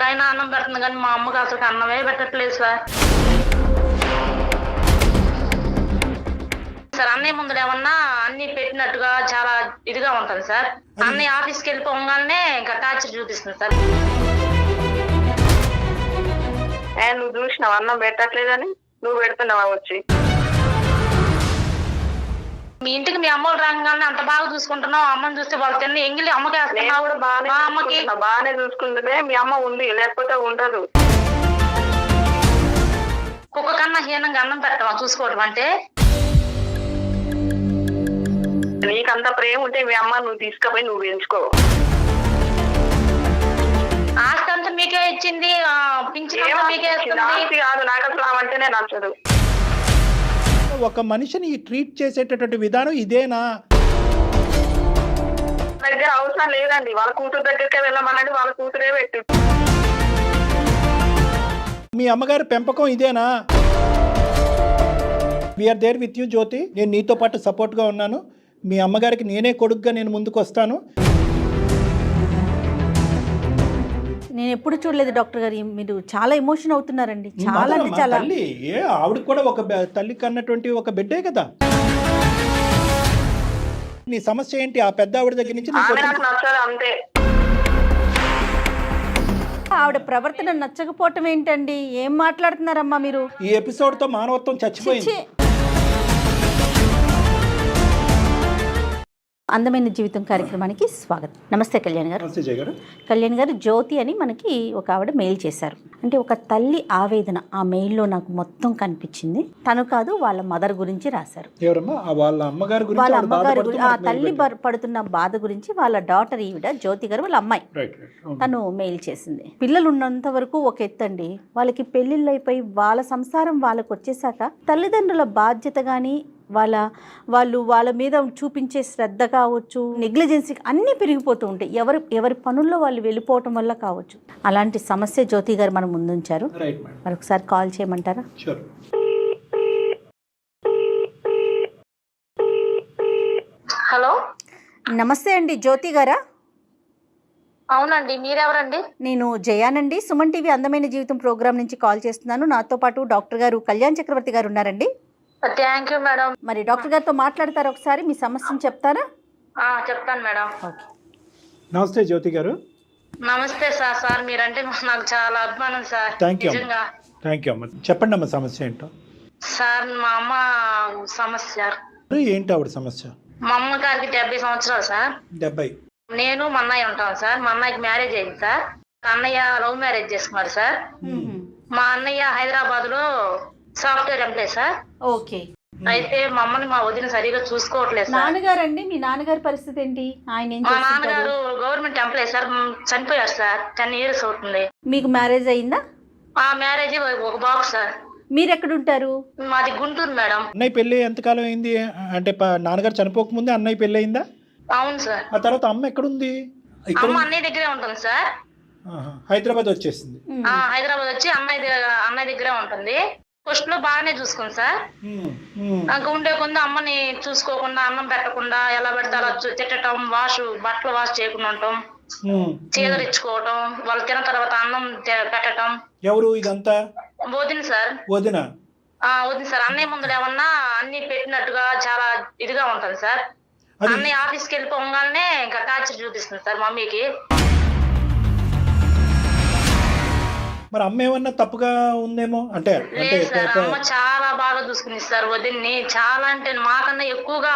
కుక్కకైనా అన్నం పెడుతుంది కానీ మా అమ్మకి అసలు అన్నమే పెట్టట్లేదు సార్. సార్ అన్నయ్య ముందు ఏమన్నా అన్ని పెట్టినట్టుగా చాలా ఇదిగా ఉంటుంది సార్. అన్నయ్య ఆఫీస్కి వెళ్ళిపోగానే ఇంకా టార్చర్ చూపిస్తుంది సార్. నువ్వు చూసినావు అన్నం పెట్టట్లేదని, నువ్వు పెడుతున్నావా వచ్చి? మీ ఇంటికి మీ అమ్మలు రాగానే అంత బాగా చూసుకుంటున్నావు, అమ్మని చూస్తే వాళ్ళు తిన్న ఎంగిలి అమ్మకి నేను కూడా బాగానే చూసుకుంటే మీ అమ్మ ఉంది, లేకపోతే ఉండదు. కుక్క కన్నా హీనంగా అన్నం పెట్టవా చూసుకోవడం అంటే? నీకంత ప్రేమ ఉంటే మీ అమ్మ నువ్వు తీసుకుపోయి నువ్వు పెంచుకో. ఆస్తి అంతా మీకే ఇచ్చింది, పింఛన్ మీకే ఆస్తి కాదు, నాకు అసలు ఆమంటేనే నచ్చదు. ఒక మనిషిని ట్రీట్ చేసేటటువంటి విధానం ఇదేనా? దగ్గర అవసరం లేదండి, వాళ్ళ కూతురు దగ్గరికే వెళ్ళమనండి, వాళ్ళ కూతురే పెట్టు. మీ అమ్మగారి పెంపకం ఇదేనా? వీఆర్ దేర్ విత్ యూ జ్యోతి. నేను నీతో పాటు సపోర్ట్గా ఉన్నాను. మీ అమ్మగారికి నేనే కొడుకుగా నేను ముందుకు వస్తాను. నేను ఎప్పుడు చూడలేదు డాక్టర్ గారు, మీరు చాలా ఎమోషన్ అవుతున్నారండి. చాలా అంటే చాలా. తల్లి ఆవిడకి కూడా ఒక తల్లి కన్నటువంటి ఒక బిడ్డే కదా. నీ సమస్య ఏంటి? ఆ పెద్ద ఆవిడ దగ్గర నుంచి అంతే. ఆవిడ ప్రవర్తన నచ్చకపోవటం ఏంటండి? ఏం మాట్లాడుతున్నారమ్మా మీరు? ఈ ఎపిసోడ్ తో మానవత్వం చచ్చిపోయింది. అందమైన జీవితం కార్యక్రమానికి స్వాగతం. నమస్తే కళ్యాణ్ గారు. కళ్యాణ్ గారు, జ్యోతి అని మనకి ఒక ఆవిడ మెయిల్ చేశారు. అంటే ఒక తల్లి ఆవేదన ఆ మెయిల్లో నాకు మొత్తం కనిపించింది. తను కాదు, వాళ్ళ మదర్ గురించి రాశారు. వాళ్ళ అమ్మగారు ఆ తల్లి పడుతున్న బాధ గురించి వాళ్ళ డాటర్ ఈవిడ జ్యోతి గారు, వాళ్ళ అమ్మాయి, తను మెయిల్ చేసింది. పిల్లలు ఉన్నంత వరకు ఒక ఎత్తండి, వాళ్ళకి పెళ్లిళ్ళు అయిపోయి వాళ్ళ సంసారం వాళ్ళకు వచ్చేసాక తల్లిదండ్రుల బాధ్యత కానీ వాళ్ళ మీద చూపించే శ్రద్ధ కావచ్చు, నెగ్లిజెన్సీ అన్నీ పెరిగిపోతూ ఉంటాయి. ఎవరి పనుల్లో వాళ్ళు వెళ్ళిపోవటం వల్ల కావచ్చు. అలాంటి సమస్య జ్యోతి గారు మనం ముందుంచారు. మరొకసారి కాల్ చేయమంటారా? హలో, నమస్తే అండి, జ్యోతి గారా? అవునండి, మీరెవరండి? నేను జయానండి, సుమన్ టీవీ అందమైన జీవితం ప్రోగ్రామ్ నుంచి కాల్ చేస్తున్నాను. నాతో పాటు డాక్టర్ గారు కళ్యాణ్ చక్రవర్తి గారు ఉన్నారండి. Thank you madam. మరి డాక్టర్ గారితో మాట్లాడతారా? ఒకసారి మీ సమస్యను చెప్తారా? చెప్తాను మేడం. నమస్తే జ్యోతి గారు. నమస్తే సార్. సార్ మీరంటే నాకు చాలా అభిమానం సార్. నిజంగా థ్యాంక్ యూ అమ్మ. చెప్పండి అమ్మ, సమస్య ఏంటో. సార్ మా అమ్మ సమస్య. ఏంటి ఆవిడ సమస్య? మా అమ్మగారికి 70 సంవత్సరాలు సార్. 70. నేను మా అన్నయ్య ఉంటాం సార్. మా అన్నయ్యకి మ్యారేజ్ అయింది సార్. అన్నయ్య లవ్ మ్యారేజ్ చేసుకున్నాడు సార్. మా అన్నయ్య హైదరాబాద్ లో సాఫ్ట్వేర్ ఎంప్లాయ్ సార్. ఓకే. అయితే మా అమ్మని మా వదిన సరిగా చూసుకోవట్లేదు సార్. నాన్నగారు అండి, మీ నాన్నగారి పరిస్థితి ఏంటి? ఆయన మా నాన్నగారు గవర్నమెంట్ ఎంప్లాయ్ సార్, చనిపోయారు సార్. 10 years అవుతుంది. మీకు మ్యారేజ్ అయిందా? ఆ మ్యారేజ్ ఒక బాబు సార్. మీరు ఎక్కడుంటారు? మాది గుంటూరు మేడం. అన్నయ్య పెళ్లి ఎంతకాలం అయింది? అంటే నాన్నగారు చనిపోక ముందే అన్నయ్య పెళ్లి అయిందా? అవును సార్. ఆ తర్వాత అమ్మ ఎక్కడుంది? అమ్మ అన్నయ్య దగ్గరే ఉంటుంది సార్. హైదరాబాద్ వచ్చేసింది. హైదరాబాద్ వచ్చి అన్నయ్య దగ్గరే ఉంటుంది. ఫస్ట్ లో బాగానే చూసుకుంది సార్. నాకు ఉండే కొంత అమ్మని చూసుకోకుండా, అన్నం పెట్టకుండా, ఎలా పెడితే అలా తిట్టడం, బట్టలు వాష్ చేయకుండా ఉండటం, చీదరించుకోవటం, వాళ్ళు తిన్న తర్వాత అన్నం పెట్టడం. ఎవరు ఇదంతా? వదిన సార్. వదిన సార్. అన్నయ్య ముందు ఏమన్నా అన్ని పెట్టినట్టుగా చాలా ఇదిగా ఉంటుంది సార్. అన్నయ్య ఆఫీస్కి వెళ్ళిపోగానే ఇంకా టార్చర్ చూపిస్తుంది సార్ మమ్మీకి. మరి అమ్మ ఏమన్నా తప్పుగా ఉందేమో? అంటే అమ్మ చాలా బాగా చూసుకుని సార్ వదిన్ని. చాలా అంటే మాకన్నా ఎక్కువగా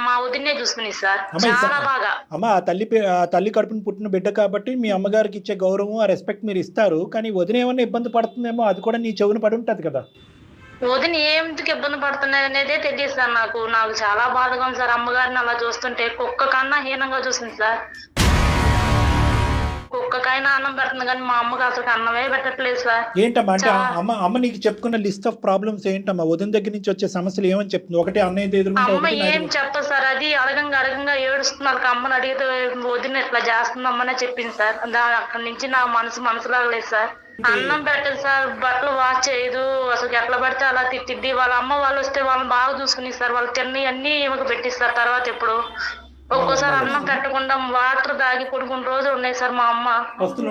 మా వదిన్నే చూసుకుని సార్, చాలా బాగా. అమ్మ ఆ తల్లి కడుపుని పుట్టిన బిడ్డ కాబట్టి మీ అమ్మగారికి ఇచ్చే గౌరవం, ఆ రెస్పెక్ట్ మీరు ఇస్తారు. కానీ వదిన ఏమన్నా ఇబ్బంది పడుతుందేమో, అది కూడా నీ చెవున పడి ఉంటది కదా. వదిన ఎందుకు ఇబ్బంది పడుతున్నది అనేదే తెలియదు సార్. నాకు చాలా బాధగా ఉంది సార్. అమ్మగారిని అలా చూస్తుంటే కుక్క కన్నా హీనంగా చూసింది సార్. కుక్కకైనా అన్నం పెడుతుంది కానీ మా అమ్మకి అసలు అన్నమే పెట్టట్లేదు సార్. ఏంటమ్మా అంటే అమ్మ నీకు చెప్పుకున్న లిస్ట్ ఆఫ్ ప్రాబ్లమ్స్ ఏంటమ్మా? వదిన దగ్గర నుంచి వచ్చే సమస్యలు ఏమని చెప్తుంది? ఒకటి అన్నయ్య ఎదురుకుంటే అమ్మ ఏం చెప్పదు సార్. అది అడగంగా ఏడుస్తున్నారు. అమ్మని అడిగితే వదిన ఇట్లా చేస్తుందమ్మనే చెప్పింది సార్. అక్కడి నుంచి నా మనసులాగలేదు సార్. అన్నం పెట్టదు సార్, బట్టలు వాష్ చేయదు, అసలు ఎట్లా పడితే అలా తిట్టిద్ది. వాళ్ళ అమ్మ వాళ్ళు వస్తే వాళ్ళని బాగా చూసుకుని సార్. వాళ్ళు తిన్నీ అన్ని ఈమెకు పెట్టిస్తారు. తర్వాత ఎప్పుడు ఒక్కోసారి అన్నం పెట్టకుండా వాటర్ తాగి పడుకున్న రోజులు ఉన్నాయి సార్ మా అమ్మ.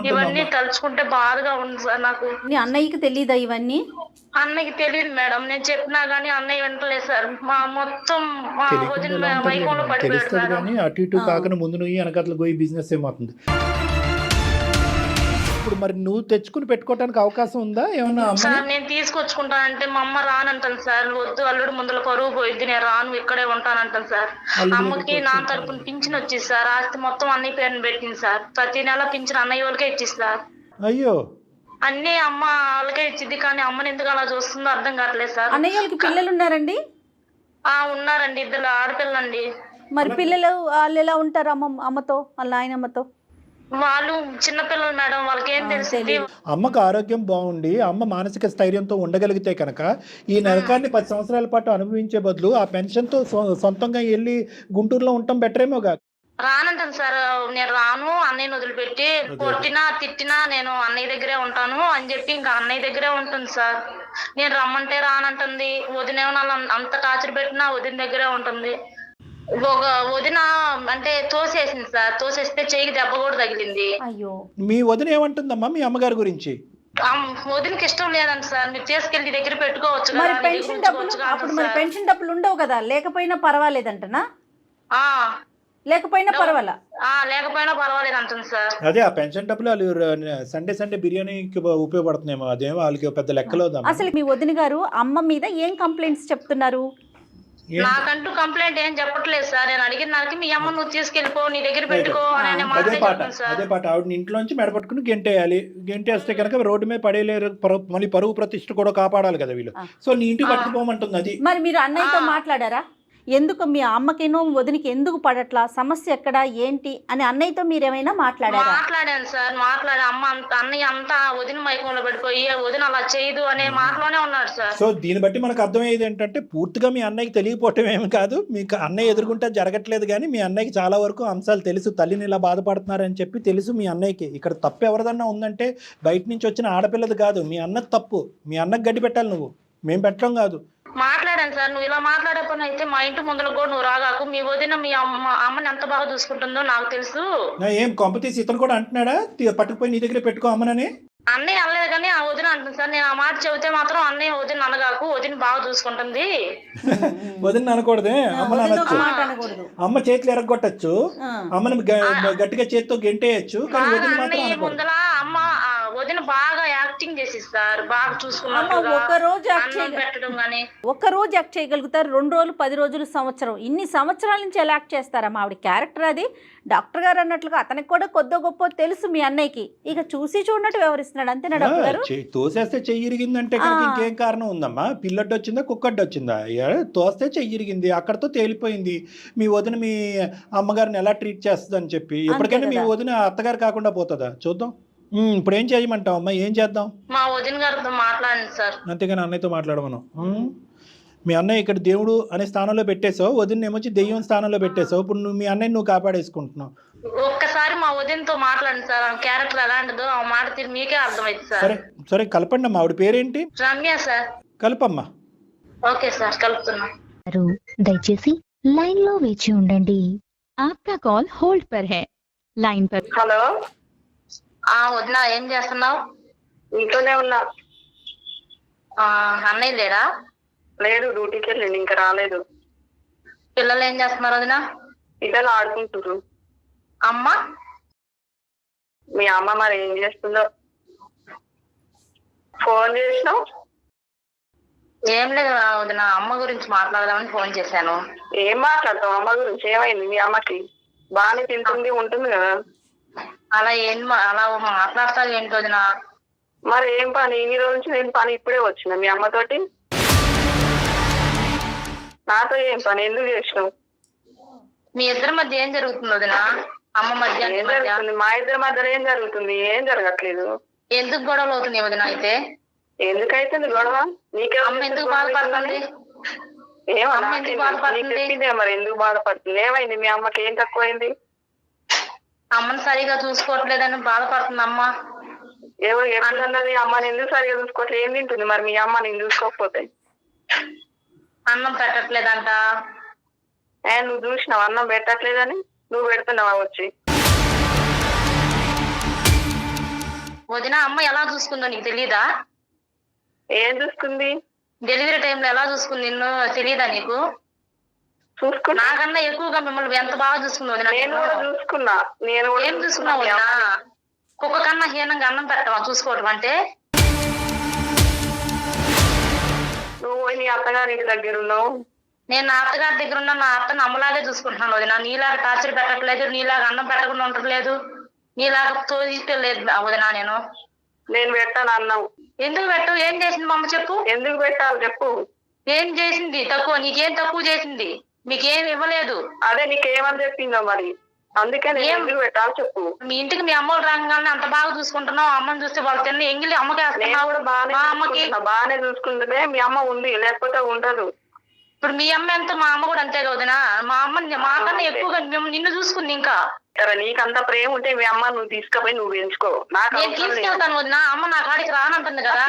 ఇవన్నీ తలుచుకుంటే బాధగా ఉంది సార్ నాకు. నీ అన్నయ్యకి తెలియదా ఇవన్నీ? అన్నయ్యకి తెలియదు మేడం, నేను చెప్పినా గానీ అన్నయ్య వింటలేదు సార్. మా మొత్తం మా వదిన వైకుంలో పడిపోయాడు తెలుస్తుంది మేడం. కానీ అటు ఇటు కాకుండా ముందు నువ్వు వెనకట్ల పోయి బిజినెస్ ఏమవుతుంది. ఇప్పుడు మరి నువ్వు తెచ్చుకుని పెట్టుకోవడానికి అవకాశం ఉందా ఏమన్నా? సార్ నేను తీసుకొచ్చుకుంటానంటే మా అమ్మ రానంటాను సార్. వద్దు అల్లుడు ముందుల పరువు పోయిద్ది, నేను రాను ఇక్కడే ఉంటానంటాను సార్. అమ్మకి నా తరపున పింఛన్ వచ్చింది సార్. ఆస్తి మొత్తం అన్నయ్య పేరుని పెట్టింది సార్. ప్రతి నెల పింఛన్ అన్నయ్య వాళ్ళకే ఇచ్చింది సార్. అయ్యో, అన్ని అమ్మ వాళ్ళకే ఇచ్చింది, కానీ అమ్మని ఎందుకు అలా చూస్తుందో అర్థం కావట్లేదు సార్. అన్నయ్య వాళ్ళకి పిల్లలు ఉన్నారండి? ఉన్నారండి, 2 ఆడపిల్లండి. మరి పిల్లలు వాళ్ళు ఎలా ఉంటారు అమ్మతో, వాళ్ళ నాయనమ్మతో? వాళ్ళు చిన్నపిల్లలు మేడం, వాళ్ళకి ఏం తెలిసింది. అమ్మకు ఆరోగ్యం బాగుండి అమ్మ మానసిక స్థైర్యంతో ఉండగలిగితే కనుక ఈ నరకాన్ని 10 సంవత్సరాల పాటు అనుభవించే బదులు ఆ పెన్షన్తో సొంతంగా వెళ్ళి గుంటూరులో ఉండటం బెటరేమోగా. రానంటాను సార్, నేను రాను, అన్నయ్యని వదిలిపెట్టి కొట్టినా తిట్టినా నేను అన్నయ్య దగ్గరే ఉంటాను అని చెప్పి ఇంకా అన్నయ్య దగ్గరే ఉంటుంది సార్. నేను రమ్మంటే రానంటుంది. వదిన అంత టార్చర్ పెట్టినా వదిన దగ్గరే ఉంటుంది. ఒక వదిన అంటే తోసేసింది సార్. తోసేస్తే చెయ్యికి దెబ్బ కూడా తగిలింది. అయ్యో, మీ వదిన ఏమంటుందమ్మా మీ అమ్మగారి గురించి? వదినకి ఇష్టం లేదండి సార్. మీరు తీసుకెళ్ళి దగ్గర పెట్టుకోవచ్చు. మరి పెన్షన్ డబ్బులు అప్పుడు మరి పెన్షన్ డబ్బులు ఉండవు కదా? లేకపోయినా పర్వాలేదంటనా? లేకపోయినా పర్వాలా? లేకపోయినా పర్వాలేదు అంటుంది సార్. అదే ఆ పెన్షన్ డబ్బులు వాళ్ళు సండే బిర్యానీకి ఉపయోగపడుతున్నాయేమో, అదేమో వాళ్ళకి పెద్ద లెక్కలో. అసలు మీ వదిన గారు అమ్మ మీద ఏం కంప్లైంట్స్ చెప్తున్నారు? నాకంటూ కంప్లైంట్ ఏం చెప్పట్లేదు సార్. నేను అడిగిన దానికి మీ అమ్మ నువ్వు తీసుకెళ్ళిపో, నీ దగ్గర పెట్టుకో అని అదే పాట ఆవిడని ఇంట్లోంచి మెడపట్టుకుని గెంటేయాలి. గెంటేస్తే కనుక రోడ్డు మీద పడేయలేరు, మళ్ళీ పరువు ప్రతిష్ఠ కూడా కాపాడాలి కదా వీళ్ళు. సో నీ ఇంటికి పట్టుకోమంటుంది అది. మరి మీరు అన్నయ్యతో మాట్లాడారా? ఎందుకు మీ అమ్మకేనో వదినికి ఎందుకు పడట్లా, సమస్య ఎక్కడ ఏంటి అని అన్నయ్యతో మీరేమైనా మాట్లాడారా? మాట్లాడాను సార్. అన్నయ్య అంతా వదిన మైకంలో పడిపోయి వదిన అలా చేయదు అనే మాటలోనే ఉన్నాడు సార్. సో దీన్ని బట్టి మనకు అర్థమయ్యేది ఏంటంటే పూర్తిగా మీ అన్నయ్యకి తెలియకపోవటం ఏమి కాదు. మీకు అన్నయ్య ఎదుర్కొంటే జరగట్లేదు, కానీ మీ అన్నయ్యకి చాలా వరకు అంశాలు తెలుసు. తల్లిని ఇలా బాధపడుతున్నారని చెప్పి తెలుసు మీ అన్నయ్యకి. ఇక్కడ తప్పు ఎవరిదన్నా ఉందంటే బయట నుంచి వచ్చిన ఆడపిల్లది కాదు, మీ అన్నది తప్పు. మీ అన్నకి గడ్డి పెట్టాలి నువ్వు, మేము పెట్టడం కాదు. మాట్లాడాను సార్. నువ్వు ఇలా మాట్లాడే పని అయితే మా ఇంటి ముందులో కూడా నువ్వు రాగాకు. మీ వదిన మీ అమ్మని ఎంత బాగా చూసుకుంటుందో నాకు తెలుసు. ఏం కొంపతీసి ఇతను కూడా అంటున్నాడా పట్టుకుపోయి నీ దగ్గర పెట్టుకో అమ్మనని? అన్నయ్య అనలేదు కానీ ఆ వదిన అంటుంది సార్. నేను ఆ మాట చెబితే మాత్రం అన్నయ్య వదిన అనగాకు, వదిన బాగా చూసుకుంటుంది. వదిన అనకూడదే, అమ్మని అనొచ్చు. అమ్మ చేతులు ఎరగొట్టచ్చు, అమ్మని గట్టిగా చేతితో గెంటేయచ్చు, కానీ వదిన మాత్రం ముందల అమ్మ వదిన బాగా యాక్టింగ్ చేసిస్తారు, బాగా చూసుకున్నారు. ఒక్క రోజు యాక్ట్ చేయగలుగుతారు, 2 రోజులు, 10 రోజులు, సంవత్సరం, ఇన్ని సంవత్సరాల నుంచి ఎలా యాక్ట్ చేస్తారమ్మా? ఆవిడ క్యారెక్టర్ అది. డాక్టర్ గారు అన్నట్లుగా అతనికి కూడా కొద్ది గొప్ప తెలుసు మీ అన్నయ్యకి. ఇక చూసి చూడనట్టు వ్యవహరిస్తున్నాడు అంతేనా డాక్టర్ గారు? తోసేస్తే చెయ్యి ఇరిగిందంటే ఇంకేం కారణం ఉందమ్మా? పిల్లడ్డు వచ్చిందా కుక్కడ్డు వచ్చిందా? తోస్తే చెయ్యి ఇరిగింది, అక్కడతో తేలిపోయింది. మీ వదిన మీ అమ్మగారిని ఎలా ట్రీట్ చేస్తుంది అని చెప్పి ఎప్పటికైనా మీ వదిన అత్తగారు కాకుండా పోతుందా? చూద్దాం. ఇప్పుడు ఏం చేయమంటావు అమ్మా? ఏం చేద్దాం? మా వదిన గారితో మాట్లాడండి సార్. అంతేగాని అన్నయ్యతో మాట్లాడమను. మీ అన్నయ్య ఇక్కడ దేవుడు అనే స్థానంలో పెట్టేసావు, వదిన ఏమొచ్చి దెయ్యం స్థానంలో పెట్టేసావు. ఇప్పుడు నువ్వు మీ అన్నయ్య నువ్వు కాపాడేసుకుంటున్నావు. ఒక్కసారి మా వదినతో మాట్లాడండి సార్. ఆ క్యారెక్టర్ ఎలాంటిదో ఆ మాట తీరు మీకే అర్థమైంది సార్. సరే సరే కలపండి అమ్మా. ఆవిడ పేరేంటి? రమ్య సార్. కలపమ్మా. ఓకే సార్, కలుపుతున్నా. దయచేసి లైన్ లో వేచి ఉండండి. आपका कॉल होल्ड पर है. लाइन पर. హలో, వదిన ఏం చేస్తున్నావు? ఇంట్లోనే ఉన్నా. అన్నయ్య లేడా? లేదు, డ్యూటీకి వెళ్ళండి, ఇంకా రాలేదు. పిల్లలు ఏం చేస్తున్నారు వదిన? పిల్లలు ఆడుకుంటారు. అమ్మ? మీ అమ్మ మరి ఏం చేస్తుందో. ఫోన్ చేసినావు? ఏం లేదు వదిన, అమ్మ గురించి మాట్లాడదామని ఫోన్ చేశాను. ఏం మాట్లాడతావు అమ్మ గురించి? ఏమైంది మీ అమ్మకి? బాగానే తింటుంది ఉంటుంది కదా. అలా మాట్లాడతారు ఏంటి వదిన? మరి ఏం పని? ఇన్ని రోజుల నుంచి నేను పని ఇప్పుడే వచ్చిన మీ అమ్మతోటి. నాతో ఏం పని? ఎందుకు చేసినావు? మీ ఇద్దరి మధ్య ఏం జరుగుతుంది వదిన? అమ్మ మధ్య ఏం జరుగుతుంది? మా ఇద్దరి మధ్యలో ఏం జరుగుతుంది? ఏం జరగట్లేదు. ఎందుకు గొడవలు అవుతున్నాయి వదిన? అయితే ఎందుకైతుంది గొడవ? నీకే అమ్మ ఎందుకు బాధపడుతుంది? చెప్పిందే మరి ఎందుకు బాధపడుతుంది? ఏమైంది మీ అమ్మకి? ఏం తక్కువైంది? అమ్మని సరిగా చూసుకోవట్లేదని బాధపడుతుంది అమ్మ. ఎప్పుడన్నది అమ్మని ఎందుకు సరిగా చూసుకోవట్లేదు? ఏం తింటుంది మరి మీ అమ్మ నేను చూసుకోకపోతే? అన్నం పెట్టట్లేదంట. నువ్వు చూసినావు అన్నం పెట్టట్లేదని? నువ్వు పెడుతున్నావా వచ్చి? వదిన అమ్మ ఎలా చూసుకుందో నీకు తెలీదా? ఏం చూసుకుంది? డెలివరీ టైంలో ఎలా చూసుకుంది నిన్ను తెలీదా నీకు? చూసుకున్నా. నాకన్నా ఎక్కువగా మిమ్మల్ని ఎంత బాగా చూసుకుంది వదిన. నేను కూడా చూసుకున్నా. ఏం చూసుకున్నావు వదిన? కుక్క కన్నా హీనంగా అన్నం పెట్టవా చూసుకోవటం అంటే? నువ్వు నీ అత్తగారి దగ్గర ఉన్నావు. నేను నా అత్తగారి దగ్గర ఉన్న నా అత్తను అమ్మలాగే చూసుకుంటున్నాను వదిన. నీలాగా టార్చర్ పెట్టట్లేదు, నీలాగా అన్నం పెట్టకుండా ఉండట్లేదు, నీలాగా తోలేదు వదిన. నేను పెట్టాను అన్నం. ఎందుకు పెట్టు? ఏం చేసింది మా అమ్మ చెప్పు? ఎందుకు పెట్టాలి చెప్పు? ఏం చేసింది తక్కువ? నీకేం తక్కువ చేసింది? మీకేం ఇవ్వలేదు. అదే నీకేమని చెప్పిందో మరి, అందుకే నేను ఎందుకు పెట్టాలి చెప్పు. మీ ఇంటికి మీ అమ్మలు రాగానే అంత బాగా చూసుకుంటున్నావు, అమ్మని చూస్తే వాళ్ళు తిన్న ఎంగిలి అమ్మకి నేను కూడా బాగానే చూసుకుంటే మీ అమ్మ ఉంది, లేకపోతే ఉండదు. ఇప్పుడు మీ అమ్మ ఎంత, మా అమ్మ కూడా అంతే కదనా. మా అమ్మ మాకన్నా ఎక్కువగా నిన్ను చూసుకుంది. ఇంకా నీకంత ప్రేమ ఉంటే మీ అమ్మ నువ్వు తీసుకుపోయి నువ్వు పెంచుకో. నేను తీసుకెళ్తాను వదిన. అమ్మ నా కాడికి రానంటుంది కదా.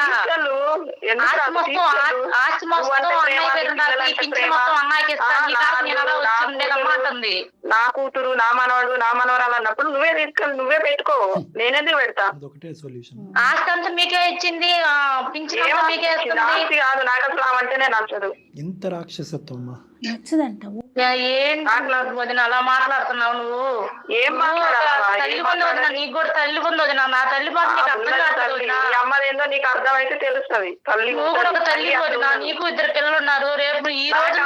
ఆస్తి మొత్తం అన్నయ్య పేరు ఉండాలి, పింఛన్ మొత్తం అన్నయ్యకి ఇస్తాను, నీ కాడికి నేను అలా వచ్చి ఉండేదమ్మా అంటుంది. నా కూతురు, నా మనవాడు, నా మనవరాలు అన్నప్పుడు నువ్వే తీసుకెళ్ళి నువ్వే పెట్టుకో. నేనేందుకు పెడతా? ఆస్తి అంతా మీకే ఇచ్చింది, పింఛన్ అంతా మీకే ఇస్తుంది. ఆస్తి కాదు నాకు అసలు ఆమంటేనే నచ్చదు. ఇంత రాక్షసత్వం నచ్చదంట. ఏం వదిన అలా మాట్లాడుతున్నావు నువ్వు? ఏం తల్లి పొంది వదిన, నీకు కూడా తల్లి పొంది వదిన. నా తల్లి బాధ నీకు అర్థం కాదు వదిన. అమ్మదేందో నీకు అర్థమైతే తెలుస్తుంది. తల్లి నువ్వు కూడా ఒక తల్లి వదిన, నీకు 2 పిల్లలు ఉన్నారు. రేపు ఈ రోజు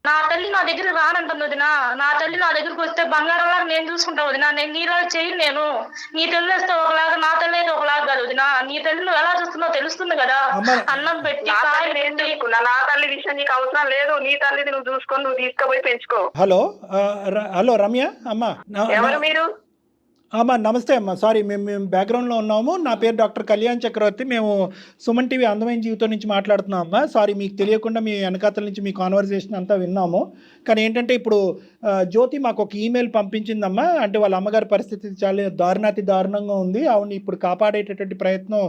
నా తల్లి నా దగ్గర రానంటుంది వదిన. నా తల్లి నా దగ్గరకు వస్తే బంగారంలాగా నేను చూసుకుంటా వదిన. నేను నీలా చెయ్యి. నేను నీ తల్లి వస్తే ఒకలాగా, నా తల్లి అయితే ఒకలాగా కాదు వదిన. నీ తల్లి నువ్వు ఎలా చూస్తున్నావు తెలుస్తుంది కదా. అన్నం పెట్టి నా తల్లి విషయం నీకు అవసరం లేదు. నీ తల్లిది నువ్వు చూసుకొని నువ్వు తీసుకుపోయి పెంచుకో. హలో రమ్య అమ్మ. ఎవరు మీరు? అమ్మా నమస్తే అమ్మా. సారీ, మేము బ్యాక్గ్రౌండ్లో ఉన్నాము. నా పేరు డాక్టర్ కళ్యాణ్ చక్రవర్తి. మేము సుమన్ టీవీ అందమైన జీవితం నుంచి మాట్లాడుతున్నాం అమ్మా. సారీ, మీకు తెలియకుండా మీ వెనకాతల నుంచి మీ కాన్వర్సేషన్ అంతా విన్నాము. కానీ ఏంటంటే ఇప్పుడు జ్యోతి మాకు ఒక ఈమెయిల్ పంపించిందమ్మా. అంటే వాళ్ళ అమ్మగారి పరిస్థితి చాలా దారుణాతి దారుణంగా ఉంది. ఆవిడని ఇప్పుడు కాపాడేటటువంటి ప్రయత్నం.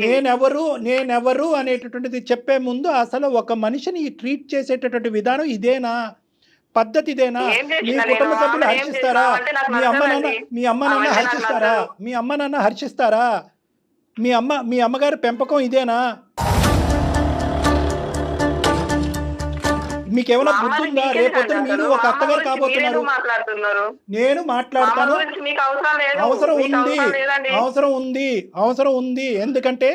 నేనెవరు అనేటటువంటిది చెప్పే ముందు అసలు ఒక మనిషిని ట్రీట్ చేసేటటువంటి విధానం ఇదేనా, పద్ధతి ఇదేనా? మీ కుటుంబ సభ్యులు హర్షిస్తారా? మీ అమ్మ నాన్న హర్షిస్తారా? మీ అమ్మగారి పెంపకం ఇదేనా? మీకేమైనా బుద్ధి ఉందా? రేపొద్దున మీరు ఒక అత్తగారు కాబోతున్నారు. నేను మాట్లాడతాను. అవసరం ఉంది. ఎందుకంటే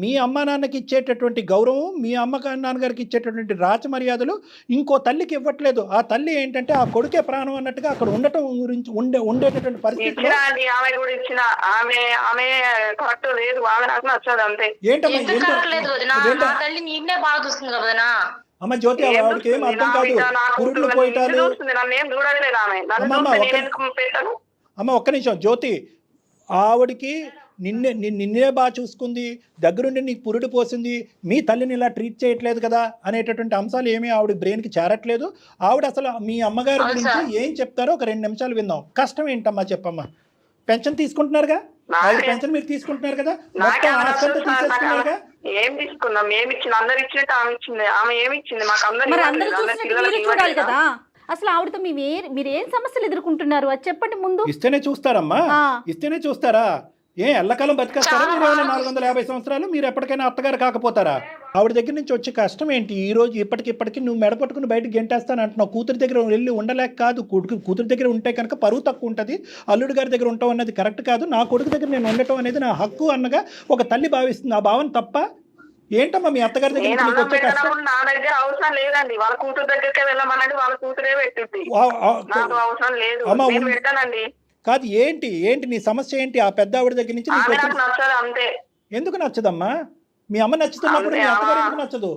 మీ అమ్మ నాన్నకి ఇచ్చేటటువంటి గౌరవం, మీ అమ్మ నాన్నగారికి ఇచ్చేటటువంటి రాచ మర్యాదలు ఇంకో తల్లికి ఇవ్వట్లేదు. ఆ తల్లి ఏంటంటే ఆ కొడుకే ప్రాణం అన్నట్టుగా అక్కడ ఉండటం గురించి ఉండేటటువంటి పరిస్థితి. అమ్మ జ్యోతి, ఆవిడకి ఏం అర్థం కాదు. పురుడులు పోయటాలు. అమ్మ ఒక్క నిమిషం జ్యోతి, ఆవిడికి నిన్నే బాగా చూసుకుంది, దగ్గరుండి నీకు పురుడు పోసింది, మీ తల్లిని ఇలా ట్రీట్ చేయట్లేదు కదా అనేటటువంటి అంశాలు ఏమీ ఆవిడ బ్రెయిన్కి చేరట్లేదు. ఆవిడ అసలు మీ అమ్మగారి గురించి ఏం చెప్తారో ఒక 2 నిమిషాలు విందాం. కష్టం ఏంటమ్మా చెప్పమ్మా? పెన్షన్ తీసుకుంటున్నారుగా, ఆవిడ పెన్షన్ మీరు తీసుకుంటున్నారు కదా, మొత్తం ఆస్తంతా తీసేసుకున్నారుగా. ఏం తీసుకున్నాం? ఏమి ఇచ్చింది? అందరు ఇచ్చినట్టు ఆమె ఇచ్చింది. ఆమె ఏమి ఇచ్చింది? మాకు చూడాలి కదా. అసలు ఆవిడతో మీరు ఏం సమస్యలు ఎదుర్కొంటున్నారు అది చెప్పండి ముందు. ఇస్తేనే చూస్తారమ్మా, ఇస్తేనే చూస్తారా? ఎల్లకాలం బతికేస్తారా మీరు? 450 సంవత్సరాలు మీరు ఎప్పటికైనా అత్తగారు కాకపోతారా? ఆవిడ దగ్గర నుంచి వచ్చే కష్టం ఏంటి? ఈ రోజు ఇప్పటికి నువ్వు మెడపట్టుకుని బయటకు గెంటేస్తాను అంటున్నావు. కూతురి దగ్గర వెళ్ళి ఉండలేక కాదు. కూతురి దగ్గర ఉంటే కనుక పరువు తక్కువ ఉంటుంది. అల్లుడి గారి దగ్గర ఉంటాం అన్నది కరెక్ట్ కాదు. నా కొడుకు దగ్గర నేను ఉండటం అనేది నా హక్కు అన్నగా ఒక తల్లి భావిస్తుంది. ఆ భావన తప్ప ఏంటమ్మా మీ అత్తగారి దగ్గర వచ్చే కష్టం? నా దగ్గర అవసరం లేదండి. వాళ్ళ కూతురు దగ్గరికి వెళ్ళమనండి, వాళ్ళ కూతురే పెట్టింది. నాకు అవసరం లేదు, నేను పెట్టానండి. కాదు, ఏంటి నీ సమస్య ఏంటి? ఆ పెద్ద ఆవిడ దగ్గర నుంచి అంతే. ఎందుకు నచ్చదమ్మా? మీ అమ్మ నచ్చుతున్నప్పుడు మీ అత్తగారు ఎందుకు నచ్చదు?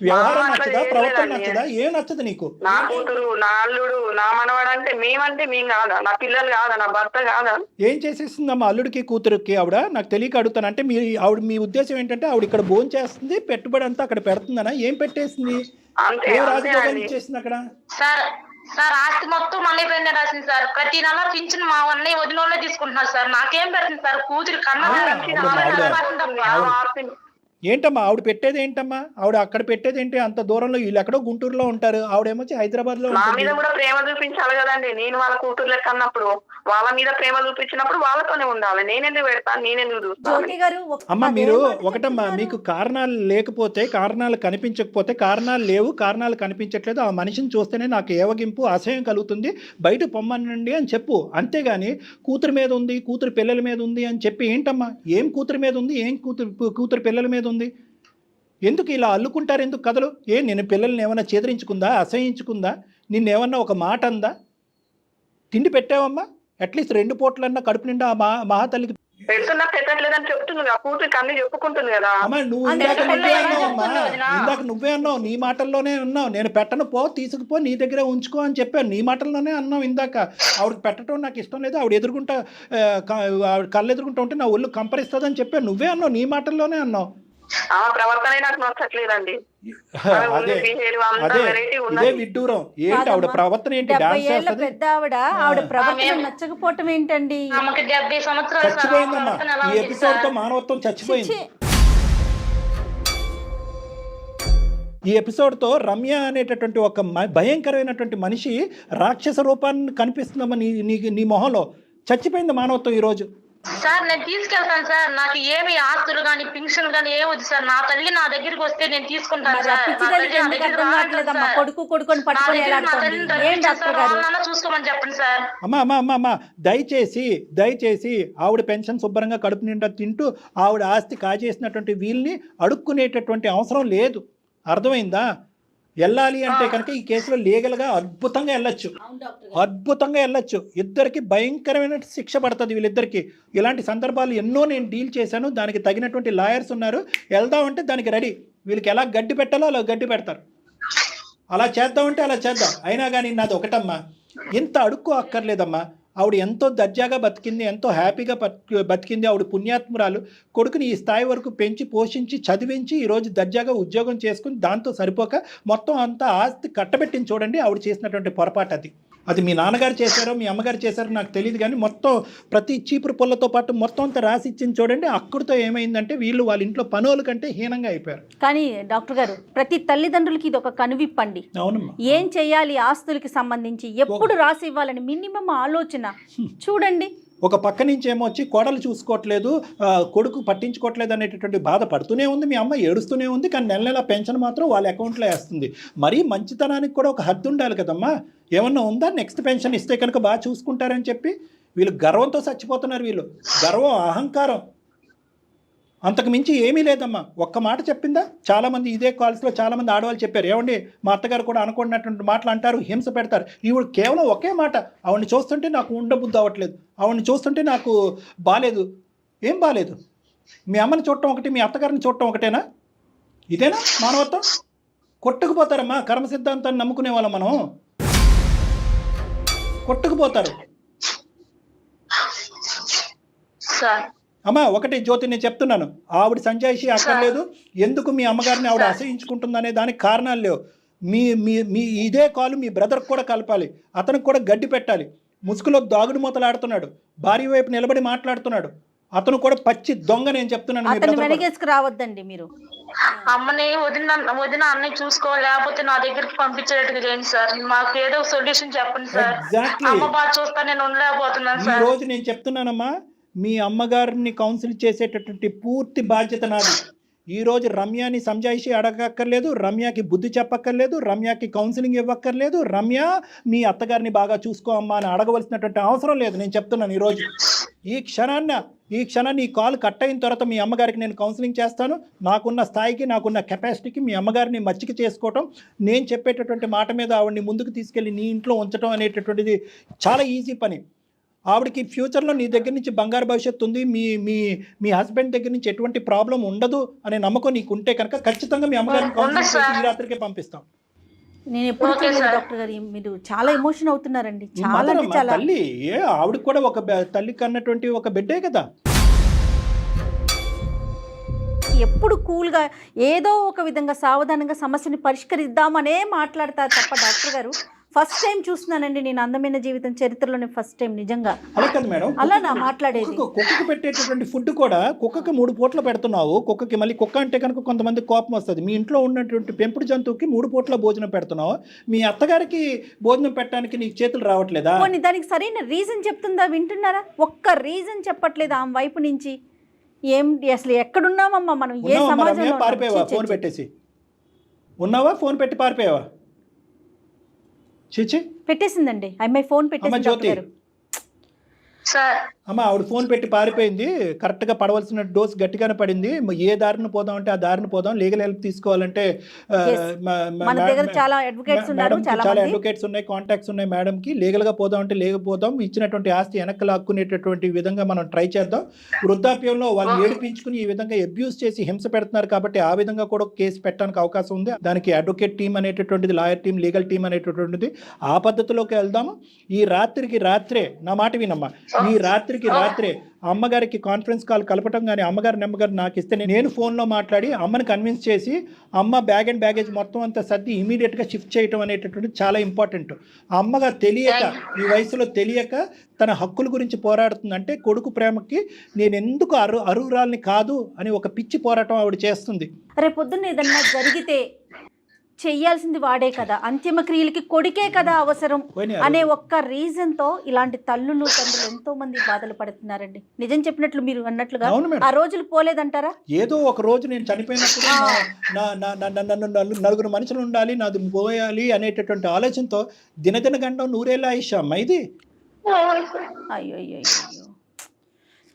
వ్యవహారం నచ్చదా? ప్రవర్తన నచ్చదా? ఏం నచ్చదు నీకు? నా కూతురు, నా అల్లుడు, నా మనవాడు అంటే మేమంటే మేము కాదా? నా పిల్లలు కాదా? నా భర్త కాదా? ఏం చేసేస్తుందమ్మా అల్లుడికి కూతురుకి ఆవిడ? నాకు తెలియక అడుగుతాను. అంటే మీ ఉద్దేశం ఏంటంటే ఆవిడ ఇక్కడ భోజనం చేస్తుంది, పెట్టుబడి అంతా అక్కడ పెడుతుందనా? ఏం పెట్టేసింది? ఏ రాజకీయం ఇచ్చేసింది అక్కడ? సార్ ఆస్తి మొత్తం అన్నయ్య పైన రాసింది సార్. ప్రతి నెల పింఛన్ మా అన్నయ్య వదినోళ్ళే తీసుకుంటున్నారు సార్. నాకేం పెడుతుంది సార్? కూతురు కన్నా ఏంటమ్మా ఆవిడ పెట్టేది ఏంటమ్మా? ఆవిడ అక్కడ పెట్టేది ఏంటి? అంత దూరంలో, వీళ్ళు ఎక్కడో గుంటూరులో ఉంటారు, ఆవిడేమొచ్చి హైదరాబాద్లో నా ఉంటుంది. మీద కూడా ప్రేమ చూపించాలి కదండి. నేను వాళ్ళ కూతురు లెక్క అన్నప్పుడు వాళ్ళ మీద ప్రేమ చూపించినప్పుడు వాళ్ళతోనే ఉండాలి. నేనెందుకు పెడతాను, నేనెందుకు చూస్తాను? జ్యోతి గారు అమ్మ మీరు ఒకటమ్మా, మీకు కారణాలు లేకపోతే, కారణాలు కనిపించకపోతే, కారణాలు లేవు, కారణాలు కనిపించట్లేదు, ఆ మనిషిని చూస్తేనే నాకు ఏవగింపు అసహ్యం కలుగుతుంది, బయట పొమ్మనండి అని చెప్పు. అంతేగాని కూతురు మీద ఉంది, కూతురు పిల్లల మీద ఉంది అని చెప్పి ఏంటమ్మా? ఏం కూతురు మీద ఉంది, ఏం కూతురు పిల్లల మీద ఉంది? ఎందుకు ఇలా అల్లుకుంటారు? ఎందుకు కథలు? నేను పిల్లల్ని ఏమన్నా చేదరించుకుందా, అసహించుకుందా, నిన్నేమన్నా ఒక మాట అందా? తిండి పెట్టావమ్మా? అట్లీస్ట్ 2 పూటలన్నా కడుపు నిండా ఆ మహాతల్లికి పెడుతున్నా పెట్టట్లేదని చెప్తుంది కదా, కూతురికి అన్ని చెప్పుకుంటుంది కదా. అమ్మా నువ్వు ఇందాక నువ్వే అన్నావు అమ్మా, ఇందాక నువ్వే అన్నావు, నీ మాటల్లోనే అన్నావు, నేను పెట్టను పో, తీసుకుపో, నీ దగ్గర ఉంచుకో అని చెప్పాను, నీ మాటల్లోనే అన్నావు ఇందాక. ఆవిడకి పెట్టడం నాకు ఇష్టం లేదు, ఆవిడ ఎదుర్కొంటా, ఆవిడ కళ్ళు ఎదుర్కొంటా ఉంటే నా ఒళ్ళు కంపరిస్తుందని చెప్పాను, నువ్వే అన్నావు, నీ మాటల్లోనే అన్నావు. ఆ ప్రవర్తన నాకు నచ్చట్లేదండి. అదే ఇదే విడ్డూరం. ఏంటి ఆవిడ ప్రవర్తన ఏంటి? 70 ఏళ్ల పెద్ద ఆవిడ ప్రవర్తన నచ్చకపోవటం ఏంటండి? ఆమెకి 70 సంవత్సరాలు సార్. చచ్చిపోయిందమ్మా, ప్రవర్తన ఎలా ఈ ఉంది ఎపిసోడ్ తో సార్? మానవత్వం చచ్చిపోయింది. ఈ ఎపిసోడ్తో రమ్య అనేటటువంటి ఒక భయంకరమైనటువంటి మనిషి రాక్షస రూపాన్ని కనిపిస్తుందమ్మా నీ మొహంలో. చచ్చిపోయింది మానవత్వం ఈరోజు. సార్ నేను తీసుకెళ్తాను సార్, నాకు ఏమి ఆస్తులు కానీ పింఛన్లు కానీ ఏమి వద్దు సార్. నా తల్లి నా దగ్గరికి వస్తే నేను తీసుకుంటాను సార్. నా తల్లి నా దగ్గరికి రావట్లేదమ్మా, కొడుకుని పట్టుకొని చూసుకోమని చెప్పండి సార్. అమ్మా దయచేసి ఆవిడ పెన్షన్ శుభ్రంగా కడుపు నిండా తింటూ ఆవిడ ఆస్తి కాజేసినటువంటి వీళ్ళని అడుక్కునేటటువంటి అవసరం లేదు. అర్థమైందా? వెళ్ళాలి అంటే కనుక ఈ కేసులో లీగల్గా అద్భుతంగా వెళ్ళొచ్చు. ఇద్దరికి భయంకరమైన శిక్ష పడుతుంది వీళ్ళిద్దరికి. ఇలాంటి సందర్భాలు ఎన్నో నేను డీల్ చేశాను, దానికి తగినటువంటి లాయర్స్ ఉన్నారు. వెళ్దామంటే దానికి రెడీ. వీళ్ళకి ఎలా గడ్డి పెట్టాలో అలా గడ్డి పెడతారు, అలా చేద్దామంటే అలా చేద్దాం. అయినా కానీ నాది ఒకటమ్మా, ఇంత అడుక్కో అక్కర్లేదమ్మా. ఆవిడ ఎంతో దర్జాగా బతికింది, ఎంతో హ్యాపీగా బతికింది. ఆవిడ పుణ్యాత్మురాలు. కొడుకుని ఈ స్థాయి వరకు పెంచి పోషించి చదివించి ఈరోజు దర్జాగా ఉద్యోగం చేసుకుని దాంతో సరిపోక మొత్తం అంతా ఆస్తి కట్టబెట్టింది. చూడండి ఆవిడ చేసినటువంటి పొరపాటు. అది మీ నాన్నగారు చేశారో మీ అమ్మగారు చేశారో నాకు తెలియదు, కానీ మొత్తం ప్రతి చీపురు పుల్లతో పాటు మొత్తం అంతా రాసి ఇచ్చింది. చూడండి అక్కడితో ఏమైందంటే వీళ్ళు వాళ్ళ ఇంట్లో పనుల కంటే హీనంగా అయిపోయారు. కానీ డాక్టర్ గారు, ప్రతి తల్లిదండ్రులకి ఇది ఒక కనువిప్పండి. అవునమ్మా, ఏం చేయాలి ఆస్తులకి సంబంధించి ఎప్పుడు రాసి ఇవ్వాలని మినిమం ఆలోచన చూడండి. ఒక పక్క నుంచి ఏమో వచ్చి కోడలు చూసుకోవట్లేదు, కొడుకు పట్టించుకోవట్లేదు అనేటటువంటి బాధ పడుతూనే ఉంది. మీ అమ్మ ఏడుస్తూనే ఉంది, కానీ నెల పెన్షన్ మాత్రం వాళ్ళ అకౌంట్లో వేస్తుంది. మరీ మంచితనానికి కూడా ఒక హద్దు ఉండాలి కదమ్మా. ఏమన్నా ఉందా? నెక్స్ట్ పెన్షన్ ఇస్తే కనుక బాగా చూసుకుంటారని చెప్పి వీళ్ళు గర్వంతో చచ్చిపోతున్నారు. వీళ్ళు గర్వం, అహంకారం, అంతకు మించి ఏమీ లేదమ్మా. ఒక్క మాట చెప్పిందా? చాలామంది ఇదే కాల్స్లో చాలామంది ఆడవాళ్ళు చెప్పారు, ఏమండి మా అత్తగారు కూడా అనుకున్నటువంటి మాటలు అంటారు, హింస పెడతారు. ఈవిడ కేవలం ఒకే మాట, ఆవిడని చూస్తుంటే నాకు ఉండబుద్ధి అవ్వట్లేదు, ఆవిడని చూస్తుంటే నాకు బాలేదు. ఏం బాలేదు? మీ అమ్మని చూడటం ఒకటి, మీ అత్తగారిని చూడటం ఒకటేనా? ఇదేనా మానవత్వం? కొట్టుకుపోతారమ్మా. కర్మ సిద్ధాంతాన్ని నమ్ముకునే వాళ్ళం మనం, కొట్టుకుపోతారు. అమ్మా ఒకటి జ్యోతి, నేను చెప్తున్నాను, ఆవిడ సంజాయిషి అక్కర్లేదు. ఎందుకు మీ అమ్మగారిని ఆవిడ అసహించుకుంటుందనే దానికి కారణాలు లేవు. మీ ఇదే కాలు మీ బ్రదర్కి కూడా కలపాలి, అతనికి కూడా గడ్డి పెట్టాలి. ముసుగులో దాగుడు మూతలు ఆడుతున్నాడు, భార్య వైపు నిలబడి మాట్లాడుతున్నాడు. అతను కూడా పచ్చి దొంగ. నేను చెప్తున్నాను, రావద్దండి మీరు. అమ్మని వదిన అన్ని చూసుకో, లేకపోతే నా దగ్గరికి పంపించేటట్టుగా చేయండి సార్. మాకు ఏదో సొల్యూషన్ చెప్పండి సార్. అమ్మ బాగా చూస్తా, నేను ఉండలేకపోతున్నాను సార్. ఈ రోజు నేను చెప్తున్నానమ్మా, మీ అమ్మగారిని కౌన్సిల్ చేసేటటువంటి పూర్తి బాధ్యత నాది. ఈరోజు రమ్యని సంజాయిషి అడగక్కర్లేదు, రమ్యకి బుద్ధి చెప్పక్కర్లేదు, రమ్యకి కౌన్సిలింగ్ ఇవ్వక్కర్లేదు. రమ్య మీ అత్తగారిని బాగా చూసుకో అమ్మా అని అడగవలసినటువంటి అవసరం లేదు. నేను చెప్తున్నాను, ఈరోజు ఈ క్షణాన్ని ఈ కాల్ కట్ అయిన తర్వాత మీ అమ్మగారికి నేను కౌన్సిలింగ్ చేస్తాను. నాకున్న స్థాయికి, నాకున్న కెపాసిటీకి మీ అమ్మగారిని మచ్చిక చేసుకోవటం, నేను చెప్పేటటువంటి మాట మీద ఆవిడని ముందుకు తీసుకెళ్ళి నీ ఇంట్లో ఉంచడం అనేటటువంటిది చాలా ఈజీ పని. ఆవిడకి ఫ్యూచర్లో నీ దగ్గర నుంచి బంగారు భవిష్యత్తు ఉంది, మీ హస్బెండ్ దగ్గర నుంచి ఎటువంటి ప్రాబ్లం ఉండదు అనే నమ్మకం నీకు ఉంటే కనుక ఖచ్చితంగా మీ అమ్మగారిని ఈ రాత్రికే పంపిస్తాం. నేను ఎప్పుడు డాక్టర్ గారు, మీరు చాలా ఎమోషన్ అవుతున్నారండి. తల్లి ఆవిడకి కూడా ఒక తల్లి కన్నటువంటి ఒక బిడ్డే కదా. ఎప్పుడు కూల్గా ఏదో ఒక విధంగా సావధానంగా సమస్యని పరిష్కరిద్దామనే మాట్లాడతారు తప్ప డాక్టర్ గారు ఫస్ట్ టైం చూస్తున్నానండి నేను అందమైన జీవితం చరిత్రలోనే ఫస్ట్ టైం నిజంగా. అలా కాదు మేడం, అలా నా మాట్లాడేది. కుక్కకి పెట్టేటటువంటి ఫుడ్ కూడా కుక్కకి 3 పూట్ల పెడుతున్నావు. కుక్కకి మళ్ళీ కుక్క అంటే కనుక కొంతమంది కోపం వస్తుంది. మీ ఇంట్లో ఉన్నటువంటి పెంపుడు జంతువుకి 3 పూట్ల భోజనం పెడుతున్నావు. మీ అత్తగారికి భోజనం పెట్టడానికి నీకు చేతులు రావట్లేదా? కొన్ని దానికి సరైన రీజన్ చెప్తుందా? వింటున్నారా? ఒక్క రీజన్ చెప్పట్లేదు ఆమె వైపు నుంచి. ఏం అసలు ఎక్కడున్నామమ్మా మనం? ఏ సమాజంలో? పారిపోయావా ఫోన్ పెట్టేసి? ఉన్నావా ఫోన్ పెట్టి పారిపోయావా? చీచి పెట్టేసిందండి అమ్మాయి ఫోన్ పెట్టేసింది. జ్యోతి సార్ అమ్మ ఆవిడ ఫోన్ పెట్టి పారిపోయింది. కరెక్ట్గా పడవలసిన డోస్ గట్టిగానే పడింది. ఏ దారిని పోదాం అంటే ఆ దారిని పోదాం. లీగల్ హెల్ప్ తీసుకోవాలంటే మన దగ్గర చాలా అడ్వకేట్స్ ఉన్నారు, చాలా అడ్వకేట్స్ ఉన్నాయి, కాంటాక్ట్స్ ఉన్నాయి మేడంకి. లీగల్గా పోదాం అంటే లేకపోదాం. ఇచ్చినటువంటి ఆస్తి వెనక్కి లాక్కునేటటువంటి విధంగా మనం ట్రై చేద్దాం. వృద్ధాప్యంలో వాళ్ళు ఏడిపించుకుని ఈ విధంగా అబ్యూస్ చేసి హింస పెడుతున్నారు కాబట్టి ఆ విధంగా కూడా కేసు పెట్టడానికి అవకాశం ఉంది. దానికి అడ్వకేట్ టీం అనేటటువంటిది, లాయర్ టీం, లీగల్ టీం అనేటటువంటిది. ఆ పద్ధతిలోకి వెళ్దాము. ఈ రాత్రికి రాత్రే నా మాట వినమ్మా, ఈ రాత్రికి రాత్రే అమ్మగారికి కాన్ఫరెన్స్ కాల్ కలపటం కానీ అమ్మగారి నెంబర్ నాకు ఇస్తే నేను ఫోన్లో మాట్లాడి అమ్మని కన్విన్స్ చేసి అమ్మ బ్యాగ్ అండ్ బ్యాగేజ్ మొత్తం అంతా సర్ది ఇమీడియట్గా షిఫ్ట్ చేయటం అనేటటువంటిది చాలా ఇంపార్టెంట్. అమ్మగా తెలియక, ఈ వయసులో తెలియక తన హక్కుల గురించి పోరాడుతుంది. అంటే కొడుకు ప్రేమకి నేను ఎందుకు అర్హురాల్ని కాదు అని ఒక పిచ్చి పోరాటం ఆవిడ చేస్తుంది. రేపొద్దున్న ఏదన్నా జరిగితే చెయ్యాల్సింది వాడే కదా, అంతిమ క్రియలకి కొడుకే కదా అవసరం అనే ఒక్క రీజన్ తో ఇలాంటి తల్లులు తండ్రులు ఎంతో మంది బాధలు పడుతున్నారండి. నిజం చెప్పినట్లు మీరు అన్నట్లుగా ఆ రోజులు పోలేదంటారా? ఏదో ఒక రోజు నేను చనిపోయినప్పుడు నలుగురు మనుషులు ఉండాలి, నాది పోయాలి అనేటటువంటి ఆలోచనతో దినదిన గండం నూరేళ్ళ ఆయుష్ అమ్మ ఇది. అయ్యో అయ్యో అయ్యో,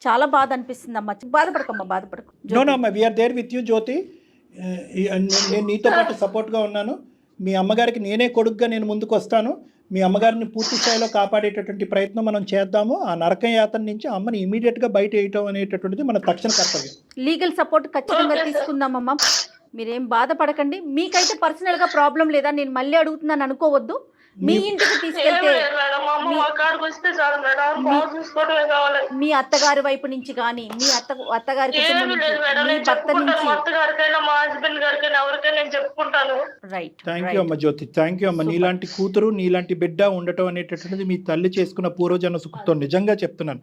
చాలా బాధ అనిపిస్తుంది అమ్మ. బాధపడకమ్మా, బాధపడకు. నోనమ్మా, వీఆర్ దేర్ విత్ యూ జ్యోతి. నేను నీతో పాటు సపోర్ట్గా ఉన్నాను. మీ అమ్మగారికి నేనే కొడుకుగా నేను ముందుకు వస్తాను. మీ అమ్మగారిని పూర్తి స్థాయిలో కాపాడేటటువంటి ప్రయత్నం మనం చేద్దాము. ఆ నరక యాతన నుంచి అమ్మని ఇమీడియట్గా బయట వేయటం అనేటటువంటిది మన తక్షణ కర్తవ్యం. లీగల్ సపోర్ట్ ఖచ్చితంగా తీసుకుందామమ్మా, మీరేం బాధపడకండి. మీకైతే పర్సనల్గా ప్రాబ్లం లేదా, నేను మళ్ళీ అడుగుతున్నాను అనుకోవద్దు. మీ ఇంటికి తీసుకెళ్తే మీ అత్తగారి వైపు నుంచి కానీ మీ అత్తగారి భర్త నుంచి రైట్. థ్యాంక్ యూ అమ్మ జ్యోతి, థ్యాంక్ యూ అమ్మ. నీలాంటి కూతురు, నీలాంటి బిడ్డ ఉండటం అనేటటువంటిది మీ తల్లి చేసుకున్న పూర్వజన్మ సుఖంతో నిజంగా చెప్తున్నాను.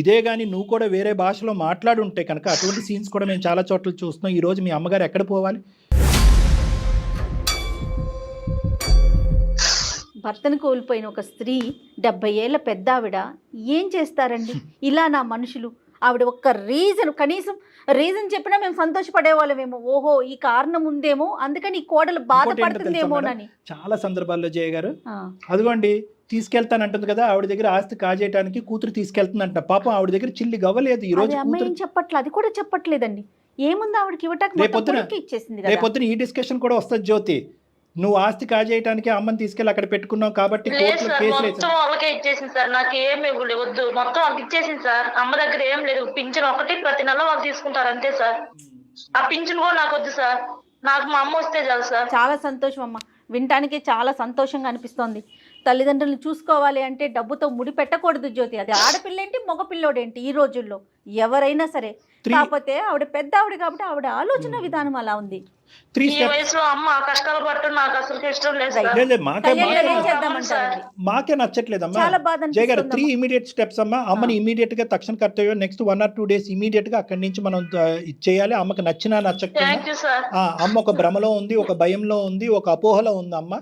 ఇదే కానీ నువ్వు కూడా వేరే భాషలో మాట్లాడుంటే కనుక అటువంటి సీన్స్ కూడా మేము చాలా చోట్ల చూస్తున్నాం. ఈరోజు మీ అమ్మగారు ఎక్కడ పోవాలి? భర్తను కోల్పోయిన ఒక స్త్రీ, 70 ఏళ్ల పెద్ద ఆవిడ ఏం చేస్తారండి? ఇలా నా మనుషులు ఆవిడ ఒక్క రీజన్, కనీసం రీజన్ చెప్పినా మేము సంతోషపడేవాళ్ళమేమో. ఓహో ఈ కారణం ఉందేమో, అందుకని ఈ కోడలు బాధపడుతుందేమోనని. చాలా సందర్భాల్లో జయ గారు అదిగోండి తీసుకెళ్తానంటుంది కదా, ఆవిడ దగ్గర ఆస్తి కాజేయడానికి కూతురు తీసుకెళ్తుందంట. పాపం ఆవిడ దగ్గర చిల్లి గవ్వలేదు. ఈ రోజు అమ్మాయి ఏం చెప్పట్లేదు, అది కూడా చెప్పట్లేదండి. ఏముంది ఆవిడకి ఇవ్వటానికి ఇచ్చేసింది. రేపొద్దున ఈ డిస్కషన్ కూడా వస్తుంది జ్యోతి. నువ్వు ఆస్తి కాజేయడానికి అమ్మని తీసుకెళ్ళి అక్కడ పెట్టుకున్నావు కాబట్టి వాళ్ళకే ఇచ్చేసింది సార్. నాకు ఏమి వద్దు, మొత్తం వాళ్ళకి ఇచ్చేసింది సార్. అమ్మ దగ్గర ఏం లేదు, పింఛన్ ఒకటి ప్రతి నెల వాళ్ళు తీసుకుంటారు అంతే సార్. ఆ పింఛన్ కూడా నాకు వద్దు సార్, నాకు మా అమ్మ వస్తే చాలు సార్. చాలా సంతోషం అమ్మ, వినటానికి చాలా సంతోషంగా అనిపిస్తోంది. తల్లిదండ్రులను చూసుకోవాలి అంటే డబ్బుతో ముడి పెట్టకూడదు జ్యోతి. అది ఆడపిల్లేంటి మగపిల్లోడేంటి ఈ రోజుల్లో ఎవరైనా సరే. కాకపోతే ఆవిడ పెద్ద ఆవిడ కాబట్టి ఆవిడ ఆలోచన విధానం అలా ఉంది. మాకే నచ్చట్లేదమ్మా జయ గారు. 3 ఇమీడియట్ స్టెప్స్ అమ్మా. అమ్మని ఇమీడియట్ గా తక్షణ కర్తవ్యం. నెక్స్ట్ 1 or 2 days ఇమీడియట్ గా అక్కడి నుంచి మనం చేయాలి. అమ్మకి నచ్చినా నచ్చకపోయినా అమ్మ ఒక భ్రమలో ఉంది, ఒక భయంలో ఉంది, ఒక అపోహలో ఉంది అమ్మ.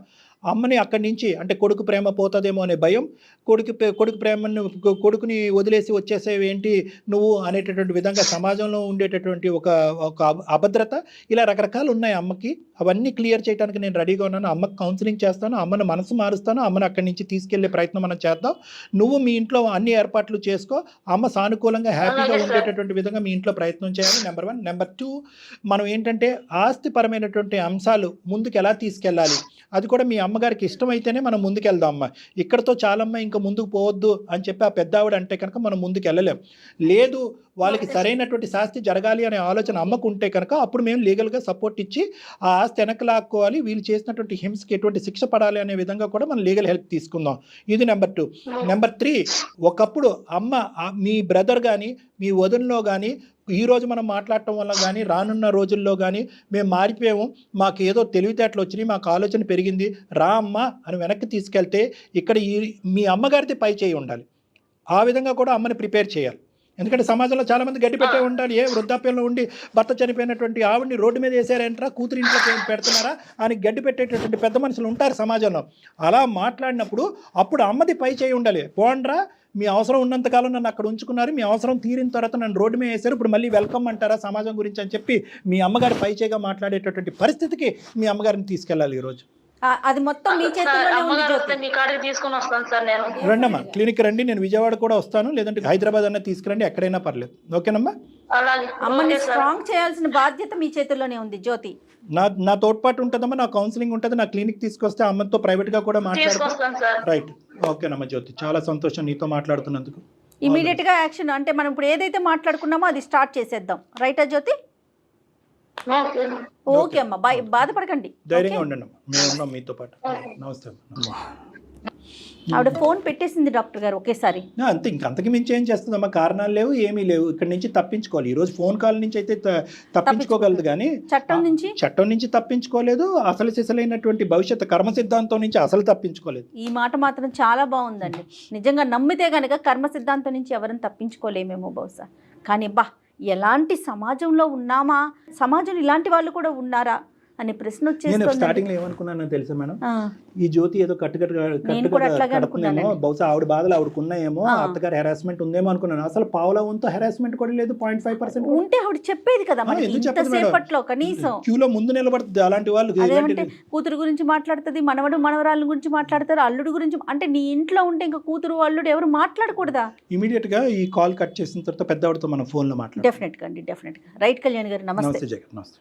అమ్మని అక్కడి నుంచి అంటే కొడుకు ప్రేమ పోతుందేమో అనే భయం, కొడుకు ప్రేమను కొడుకుని వదిలేసి వచ్చేసేవి ఏంటి నువ్వు అనేటటువంటి విధంగా సమాజంలో ఉండేటటువంటి ఒక అభద్రత, ఇలా రకరకాలు ఉన్నాయి అమ్మకి. అవన్నీ క్లియర్ చేయడానికి నేను రెడీగా ఉన్నాను. అమ్మకి కౌన్సిలింగ్ చేస్తాను, అమ్మని మనసు మారుస్తాను, అమ్మని అక్కడి నుంచి తీసుకెళ్లే ప్రయత్నం మనం చేద్దాం. నువ్వు మీ ఇంట్లో అన్ని ఏర్పాట్లు చేసుకో. అమ్మ సానుకూలంగా హ్యాపీగా ఉండేటటువంటి విధంగా మీ ఇంట్లో ప్రయత్నం చేయాలి. నెంబర్ 1. నెంబర్ 2, మనం ఏంటంటే ఆస్తిపరమైనటువంటి అంశాలు ముందుకు ఎలా తీసుకెళ్ళాలి, అది కూడా మీ అమ్మగారికి ఇష్టమైతేనే మనం ముందుకెళ్దాం. అమ్మ ఇక్కడతో చాలమ్మ ఇంకా ముందుకు పోవద్దు అని చెప్పి ఆ పెద్ద ఆవిడ అంటే కనుక మనం ముందుకు వెళ్ళలేం. లేదు వాళ్ళకి సరైనటువంటి శాస్తి జరగాలి అనే ఆలోచన అమ్మకు ఉంటే కనుక అప్పుడు మేము లీగల్గా సపోర్ట్ ఇచ్చి ఆ ఆస్తి వెనక్కి లాక్కోవాలి, వీళ్ళు చేసినటువంటి హింసకి ఎటువంటి శిక్ష పడాలి అనే విధంగా కూడా మనం లీగల్ హెల్ప్ తీసుకుందాం. ఇది నెంబర్ 2. నెంబర్ 3, ఒకప్పుడు అమ్మ మీ బ్రదర్ కానీ మీ వదినలో కానీ ఈరోజు మనం మాట్లాడటం వల్ల కానీ రానున్న రోజుల్లో కానీ మేము మారిపోయాము, మాకు ఏదో తెలివితేటలు వచ్చినాయి, మాకు ఆలోచన పెరిగింది, రా అమ్మ అని వెనక్కి తీసుకెళ్తే ఇక్కడ మీ అమ్మగారిది పై చేయి ఉండాలి. ఆ విధంగా కూడా అమ్మని ప్రిపేర్ చేయాలి. ఎందుకంటే సమాజంలో చాలామంది గడ్డి పెట్టే ఉంటారు. వృద్ధాప్యంలో ఉండి భర్త చనిపోయినటువంటి ఆవిడ్ని రోడ్డు మీద వేసారంటారా, కూతురు ఇంట్లో పెడుతున్నారా అని గడ్డి పెట్టేటటువంటి పెద్ద మనుషులు ఉంటారు సమాజంలో. అలా మాట్లాడినప్పుడు అప్పుడు అమ్మది పై చేయి ఉండాలి. పోండ్రా, మీ అవసరం ఉన్నంతకాలం నన్ను అక్కడ ఉంచుకున్నారు, మీ అవసరం తీరిన తర్వాత నన్ను రోడ్డు మీద వేశారు, ఇప్పుడు మళ్ళీ వెల్కమ్ అంటారా సమాజం గురించి అని చెప్పి మీ అమ్మగారి పై చేయిగా మాట్లాడేటటువంటి పరిస్థితికి మీ అమ్మగారిని తీసుకెళ్ళాలి ఈరోజు. అది మొత్తం మీ చేతుల్లోనే ఉంది జ్యోతి. మీ కాడికి తీసుకొని వస్తాను సార్ నేను. రండమ్మా, క్లినిక్ రండి, నేను విజయవాడ కూడా వస్తాను, లేదంటే హైదరాబాద్ అన్న తీసుకురండి, ఎక్కడైనా పర్లేదు. ఓకేనమ్మా? అలాగే. అమ్మని స్ట్రాంగ్ చేయాల్సిన బాధ్యత మీ చేతుల్లోనే ఉంది జ్యోతి. నా తోడ్పాటు ఉంటుందమ్మా, నా కౌన్సిలింగ్ ఉంటుంది, నా క్లినిక్ తీసుకొస్తే అమ్మతో ప్రైవేట్గా కూడా మాట్లాడుతాను. రైట్, ఓకేనమ్మా జ్యోతి, చాలా సంతోషం నీతో మాట్లాడుతున్నందుకు. ఇమీడియట్గా యాక్షన్ అంటే మనం ఇప్పుడు ఏదైతే మాట్లాడుకున్నామో అది స్టార్ట్ చేసేద్దాం. రైటా జ్యోతి? ఓకే అమ్మా, బాధపడకండి, ధైర్యంగా ఉండండి అమ్మా, మేము ఉన్నాం మీతో పాటు. నమస్తే అమ్మా. ఆవిడ ఫోన్ పెట్టేసింది డాక్టర్ గారు ఒకేసారి. అంతే, ఇంకంతకు మించి ఏం చేస్తుందమ్మా? కారణాలు లేవు, ఏమీ లేవు, ఇక్కడ నుంచి తప్పించుకోవాలి. ఈరోజు ఫోన్ కాల్ నుంచి అయితే తప్పించుకోగలదు కానీ చట్టం నుంచి తప్పించుకోలేదు. అసలు సిసలైనటువంటి భవిష్యత్తు కర్మ సిద్ధాంతం నుంచి అసలు తప్పించుకోలేదు. ఈ మాట మాత్రం చాలా బాగుందండి. నిజంగా నమ్మితే కనుక కర్మ సిద్ధాంతం నుంచి ఎవరిని తప్పించుకోలేమేమో బహుశా. కానీ ఎలాంటి సమాజంలో ఉన్నామా, సమాజంలో ఇలాంటి వాళ్ళు కూడా ఉన్నారా అనే ప్రశ్న వచ్చేస్తుంది. స్టార్టింగ్ లో ఏమనుకున్నానో తెలుసా మేడం, ఈ జ్యోతి ఏదో కట్టుకట్టుకున్నామో, బహుశా ఆవిడ బాధలు ఆవిడకు ఉన్నాయేమో, అత్తగారు హెరాస్మెంట్ ఉందేమో అనుకున్నాను. అసలు పావులా వంతో హెరాస్మెంట్ కూడా లేదు, 0.5% ఉంటే ఆవిడ చెప్పేది కదా ఇంతసేపట్లో. కనీసం క్యూలో ముందు నిలబడుతుంది అలాంటి వాళ్ళు. అదేంటే కూతురు గురించి మాట్లాడుతుంది, మనవరాళ్ళ గురించి మాట్లాడతారు, అల్లుడు గురించి. అంటే నీ ఇంట్లో ఉంటే ఇంకా కూతురు అల్లుడు ఎవరు మాట్లాడకూడదా? ఇమీడియట్ గా ఈ కాల్ కట్ చేసిన తర్వాత పెద్దవాడితో మనం ఫోన్ లో మాట్లాడాలి. డెఫినెట్ గా అండి, డెఫినెట్ గా. రైట్ కళ్యాణ్ గారు, నమస్తే. జగన్, నమస్తే.